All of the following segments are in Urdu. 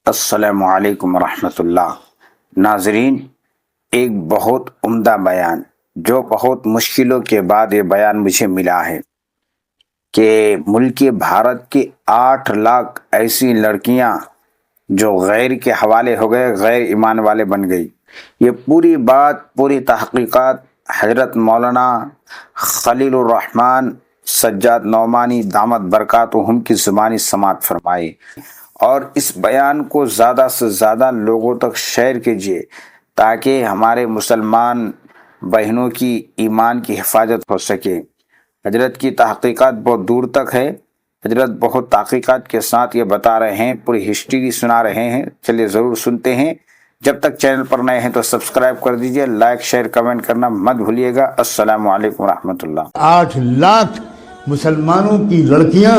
السلام علیکم ورحمۃ اللہ۔ ناظرین، ایک بہت عمدہ بیان جو بہت مشکلوں کے بعد یہ بیان مجھے ملا ہے کہ ملک بھارت کی 8 لاکھ ایسی لڑکیاں جو غیر کے حوالے ہو گئے، غیر ایمان والے بن گئی۔ یہ پوری بات، پوری تحقیقات حضرت مولانا خلیل الرحمن سجاد نعمانی دامت برکاتہم کی زبانی سماعت فرمائی، اور اس بیان کو زیادہ سے زیادہ لوگوں تک شیئر کیجیے تاکہ ہمارے مسلمان بہنوں کی ایمان کی حفاظت ہو سکے۔ حضرت کی تحقیقات بہت دور تک ہے، حضرت بہت تحقیقات کے ساتھ یہ بتا رہے ہیں، پوری ہسٹری سنا رہے ہیں۔ چلیے ضرور سنتے ہیں۔ جب تک چینل پر نئے ہیں تو سبسکرائب کر دیجئے، لائک شیئر کمنٹ کرنا مت بھولیے گا۔ السلام علیکم ورحمۃ اللہ۔ 8 لاکھ مسلمانوں کی لڑکیاں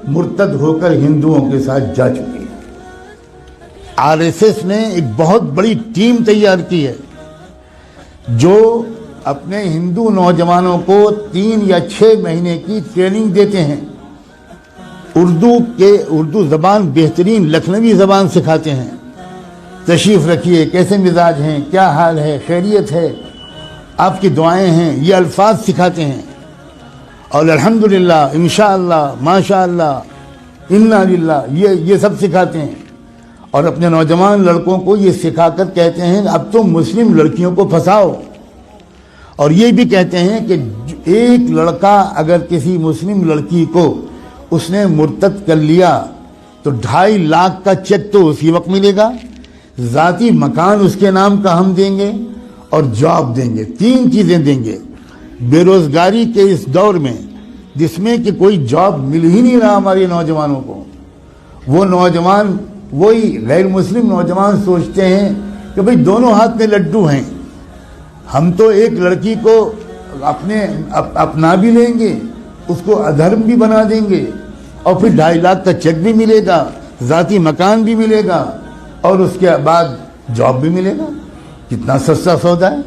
مرتد ہو کر ہندوؤں کے ساتھ جا چکی ہیں۔ RSS نے ایک بہت بڑی ٹیم تیار کی ہے جو اپنے ہندو نوجوانوں کو 3 یا 6 مہینے کی ٹریننگ دیتے ہیں۔ اردو زبان بہترین لکھنوی زبان سکھاتے ہیں۔ تشریف رکھیے، کیسے مزاج ہیں، کیا حال ہے، خیریت ہے، آپ کی دعائیں ہیں، یہ الفاظ سکھاتے ہیں۔ اور الحمدللہ، انشاءاللہ، ماشاءاللہ، انا للہ، یہ سب سکھاتے ہیں۔ اور اپنے نوجوان لڑکوں کو یہ سکھا کر کہتے ہیں اب تو مسلم لڑکیوں کو پھنساؤ۔ اور یہ بھی کہتے ہیں کہ ایک لڑکا اگر کسی مسلم لڑکی کو اس نے مرتد کر لیا تو 2.5 لاکھ کا چیک تو اسی وقت ملے گا، ذاتی مکان اس کے نام کا ہم دیں گے، اور جاب دیں گے۔ 3 چیزیں دیں گے۔ بے روزگاری کے اس دور میں جس میں کہ کوئی جاب مل ہی نہیں رہا ہمارے نوجوانوں کو، وہ نوجوان، وہی غیر مسلم نوجوان سوچتے ہیں کہ بھئی دونوں ہاتھ میں لڈو ہیں، ہم تو ایک لڑکی کو اپنا بھی لیں گے، اس کو ادھرم بھی بنا دیں گے، اور پھر 2.5 لاکھ کا چیک بھی ملے گا، ذاتی مکان بھی ملے گا، اور اس کے بعد جاب بھی ملے گا۔ کتنا سستا سودا ہے۔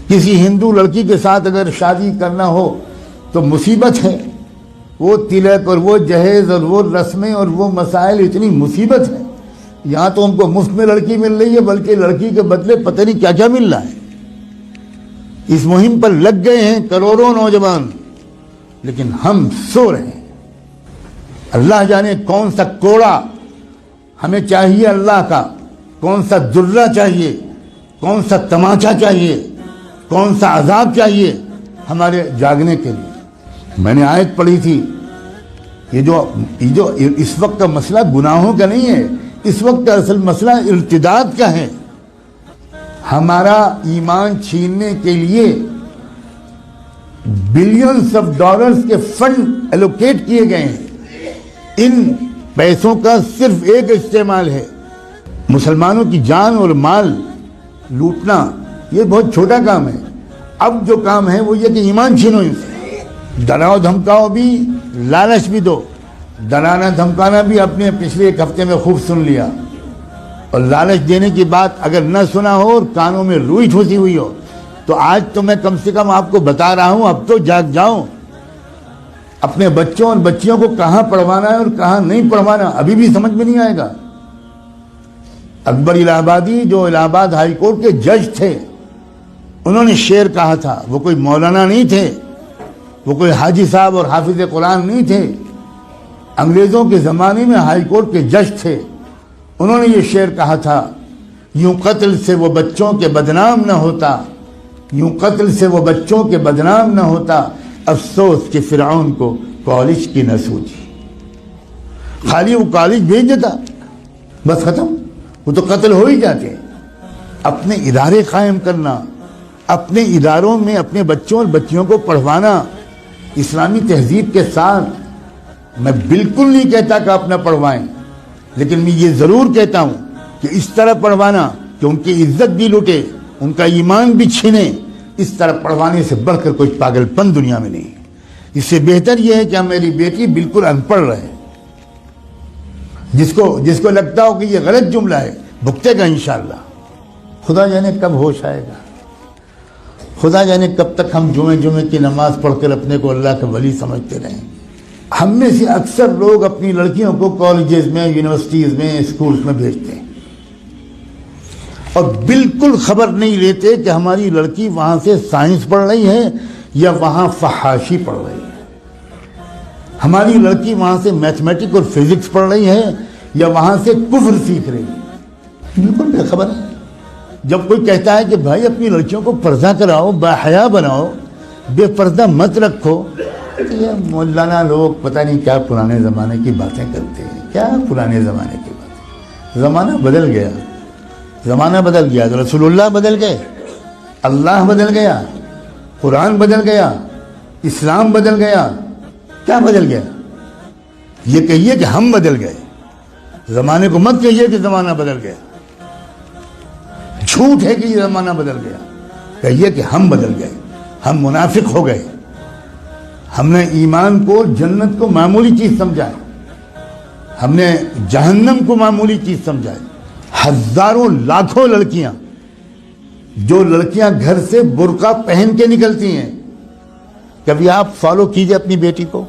کسی ہندو لڑکی کے ساتھ اگر شادی کرنا ہو تو مصیبت ہے، وہ تلک اور وہ جہیز اور وہ رسمیں اور وہ مسائل، اتنی مصیبت ہے۔ یہاں تو ہم کو مفت میں لڑکی مل رہی ہے، بلکہ لڑکی کے بدلے پتہ نہیں کیا کیا مل رہا ہے۔ اس مہم پر لگ گئے ہیں کروڑوں نوجوان، لیکن ہم سو رہے ہیں۔ اللہ جانے کون سا کوڑا ہمیں چاہیے اللہ کا، کون سا درہ چاہیے، کون سا تماچا چاہیے، کون سا عذاب چاہیے ہمارے جاگنے کے لیے۔ میں نے آیت پڑھی تھی، یہ جو اس وقت کا مسئلہ گناہوں کا نہیں ہے، اس وقت کا اصل مسئلہ ارتداد کا ہے۔ ہمارا ایمان چھیننے کے لیے بلینز آف ڈالرز کے فنڈ ایلوکیٹ کیے گئے ہیں۔ ان پیسوں کا صرف ایک استعمال ہے، مسلمانوں کی جان اور مال لوٹنا۔ یہ بہت چھوٹا کام ہے۔ اب جو کام ہے وہ یہ کہ ایمان چھینو ان سے۔ ڈراؤ دھمکاؤ بھی، لالچ بھی دو۔ ڈرانا دھمکانا بھی آپ نے پچھلے 1 ہفتے میں خوب سن لیا، اور لالچ دینے کی بات اگر نہ سنا ہو اور کانوں میں روئی ٹھوسی ہوئی ہو تو آج تو میں کم سے کم آپ کو بتا رہا ہوں، اب تو جاگ جاؤ۔ اپنے بچوں اور بچیوں کو کہاں پڑھوانا ہے اور کہاں نہیں پڑھوانا ابھی بھی سمجھ میں نہیں آئے گا۔ اکبر الہ آبادی جو الہ آباد ہائی کورٹ کے جج تھے، انہوں نے شعر کہا تھا۔ وہ کوئی مولانا نہیں تھے، وہ کوئی حاجی صاحب اور حافظ قرآن نہیں تھے، انگریزوں کے زمانے میں ہائی کورٹ کے جج تھے۔ انہوں نے یہ شعر کہا تھا، یوں قتل سے وہ بچوں کے بدنام نہ ہوتا، یوں قتل سے وہ بچوں کے بدنام نہ ہوتا، افسوس کہ فرعون کو کالج کی نہ سوچی۔ خالی وہ کالج بھیج دیتا، بس ختم، وہ تو قتل ہو ہی جاتے۔ اپنے ادارے قائم کرنا، اپنے اداروں میں اپنے بچوں اور بچیوں کو پڑھوانا اسلامی تہذیب کے ساتھ۔ میں بالکل نہیں کہتا کہ آپ نہ پڑھوائیں، لیکن میں یہ ضرور کہتا ہوں کہ اس طرح پڑھوانا کہ ان کی عزت بھی لوٹے، ان کا ایمان بھی چھینے، اس طرح پڑھوانے سے بڑھ کر کوئی پاگل پن دنیا میں نہیں۔ اس سے بہتر یہ ہے کہ میری بیٹی بالکل ان پڑھ رہے، جس کو لگتا ہو کہ یہ غلط جملہ ہے بھگتے گا انشاءاللہ۔ خدا جانے کب ہوش آئے گا، خدا جانے کب تک ہم جمعے کی نماز پڑھ کر اپنے کو اللہ کا ولی سمجھتے رہیں۔ ہم میں سے اکثر لوگ اپنی لڑکیوں کو کالجز میں، یونیورسٹیز میں، اسکولز میں بھیجتے ہیں اور بالکل خبر نہیں لیتے کہ ہماری لڑکی وہاں سے سائنس پڑھ رہی ہے یا وہاں فحاشی پڑھ رہی ہے، ہماری لڑکی وہاں سے میتھمیٹک اور فزکس پڑھ رہی ہے یا وہاں سے کفر سیکھ رہی ہے، بالکل بے خبر ہے۔ جب کوئی کہتا ہے کہ بھائی اپنی لڑکیوں کو پردہ کراؤ، باحیا بناؤ، بے پردہ مت رکھو، تو یہ مولانا لوگ پتہ نہیں کیا پرانے زمانے کی باتیں کرتے ہیں، کیا پرانے زمانے کی باتیں۔ زمانہ بدل گیا، زمانہ بدل گیا تو رسول اللہ بدل گئے، اللہ بدل گیا، قرآن بدل گیا، اسلام بدل گیا، کیا بدل گیا؟ یہ کہیے کہ ہم بدل گئے، زمانے کو مت کہیے کہ زمانہ بدل گیا، جھوٹ ہے کہ یہ زمانہ بدل گیا، کہیے کہ ہم بدل گئے، ہم منافق ہو گئے، ہم نے ایمان کو، جنت کو معمولی چیز سمجھا ہے، ہم نے جہنم کو معمولی چیز سمجھا ہے۔ ہزاروں لاکھوں لڑکیاں، جو لڑکیاں گھر سے برقع پہن کے نکلتی ہیں، کبھی آپ فالو کیجئے اپنی بیٹی کو،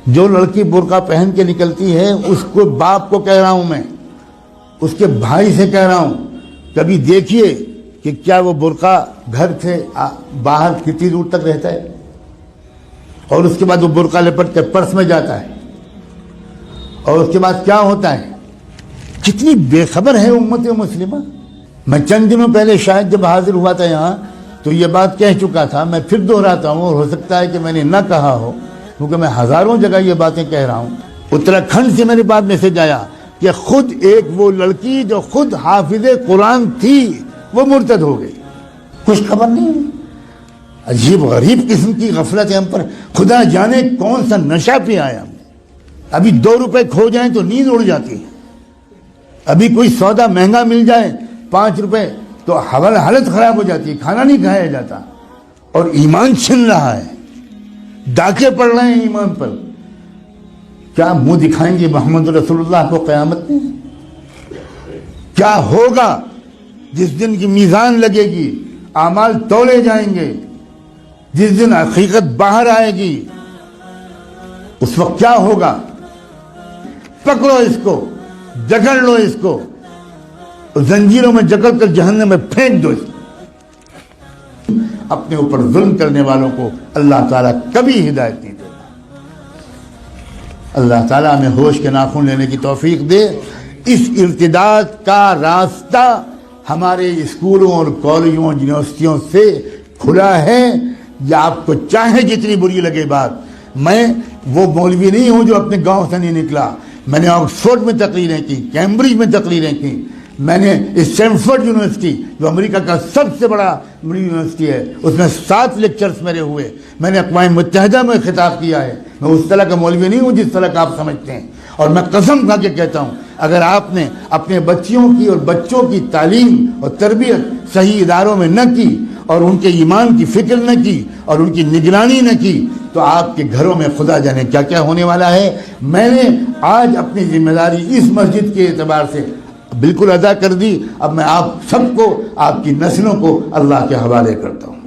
جو لڑکی برقع پہن کے نکلتی ہے اس کو، باپ کو کہہ رہا ہوں میں، اس کے بھائی سے کہہ رہا ہوں، کبھی دیکھیے کہ کیا وہ برقع گھر سے باہر کتنی دور تک رہتا ہے، اور اس کے بعد وہ برقع لپٹ کے پرس میں جاتا ہے، اور اس کے بعد کیا ہوتا ہے۔ کتنی بے خبر ہے امت مسلمہ۔ میں چند دنوں پہلے شاید جب حاضر ہوا تھا یہاں تو یہ بات کہہ چکا تھا، میں پھر دہراتا ہوں، اور ہو سکتا ہے کہ میں نے نہ کہا ہو، کیونکہ میں ہزاروں جگہ یہ باتیں کہہ رہا ہوں۔ اتراکھنڈ سے میرے پاس میسج آیا کہ خود ایک وہ لڑکی جو خود حافظ قرآن تھی وہ مرتد ہو گئی، کچھ خبر نہیں ہوئی۔ عجیب غریب قسم کی غفلت ہے ہم پر، خدا جانے کون سا نشہ پہ آیا ہم نے۔ ابھی 2 روپے کھو جائیں تو نیند اڑ جاتی ہے، ابھی کوئی سودا مہنگا مل جائے 5 روپے تو حالت خراب ہو جاتی ہے، کھانا نہیں کھایا جاتا، اور ایمان چھن رہا ہے، ڈاکے پڑ رہے ہیں ایمان پر۔ کیا منہ دکھائیں گے محمد رسول اللہ کو قیامت میں؟ کیا ہوگا جس دن کی میزان لگے گی، اعمال تولے جائیں گے، جس دن حقیقت باہر آئے گی، اس وقت کیا ہوگا؟ پکڑو اس کو، جکڑ لو اس کو، زنجیروں میں جکڑ کر جہنم میں پھینک دو اس کو۔ اپنے اوپر ظلم کرنے والوں کو اللہ تعالیٰ کبھی ہدایت نہیں دے گا۔ اللہ تعالیٰ ہمیں ہوش کے ناخن لینے کی توفیق دے۔ اس ارتداد کا راستہ ہمارے اسکولوں اور کالجوں، یونیورسٹیوں سے کھلا ہے، یا آپ کو چاہے جتنی بری لگے بات۔ میں وہ مولوی نہیں ہوں جو اپنے گاؤں سے نہیں نکلا، میں نے آکسفورڈ میں تقریریں کی، کیمبرج میں تقریریں کی، میں نے اسٹینفورڈ یونیورسٹی جو امریکہ کا سب سے بڑا یونیورسٹی ہے اس میں 7 لیکچرز میرے ہوئے، میں نے اقوام متحدہ میں خطاب کیا ہے۔ میں اس طرح کا مولوی نہیں ہوں جس طرح کا آپ سمجھتے ہیں، اور میں قسم کھا کے کہتا ہوں اگر آپ نے اپنے بچیوں کی اور بچوں کی تعلیم اور تربیت صحیح اداروں میں نہ کی، اور ان کے ایمان کی فکر نہ کی، اور ان کی نگرانی نہ کی، تو آپ کے گھروں میں خدا جانے کیا کیا ہونے والا ہے۔ میں نے آج اپنی ذمہ داری اس مسجد کے اعتبار سے بالکل ادا کر دی۔ اب میں آپ سب کو، آپ کی نسلوں کو اللہ کے حوالے کرتا ہوں۔